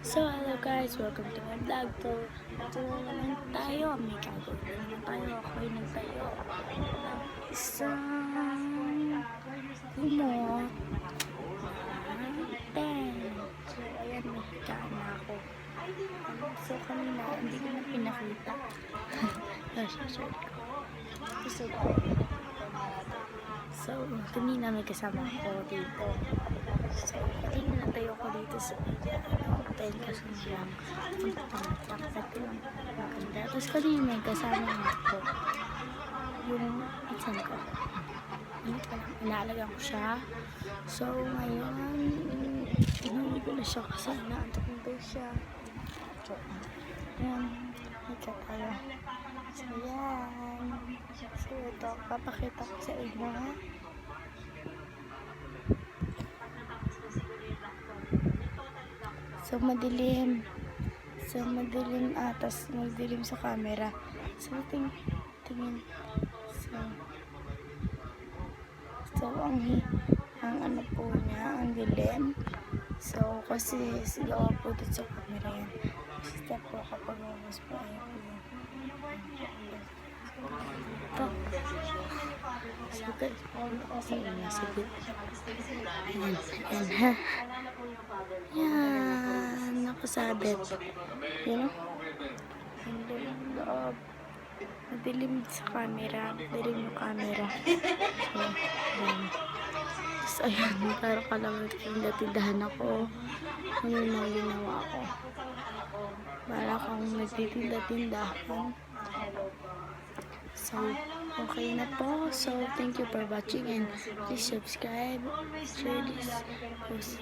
So, hello guys, welcome to my vlog to. Ito na naman tayo, may gagawin na naman tayo. Ako ay nagtayo ng isang remote tent. So, ayan, nagkaan na ako. So, kanina, hindi ko na pinakita. Share ko. So, kanina may kasama ako dito. So, kanina natayo ko dito sa hotel kasi lang takot lang maganda. Tapos kanina may kasama ako yung itsan ko. Inaalaga ko siya. So, ngayon, inuwi ko na siya kasi inaantok na daw siya. So, ayan, ika tayo. So, yan. So, ito, papakita ko sa inyo, ha? So, madilim. So, madilim atas. Madilim sa camera. So, tingin. So, ang ano po niya, ang dilim. So, kasi sigaw po dito sa camera yan. Step po kapag mas po ayaw po yun. Ito. So, guys, sige. Ayan, ha. Yan, nakasabit. You know? Ang loob. Madilim sa camera. Madilim yung camera. So, ayan. Tapos, ayan, parang kalaman tindahan ako. Ano yung ginawa ko. Para kang nagtitinda-tindahan. So, okay na po. So, thank you for watching and please subscribe, share this post.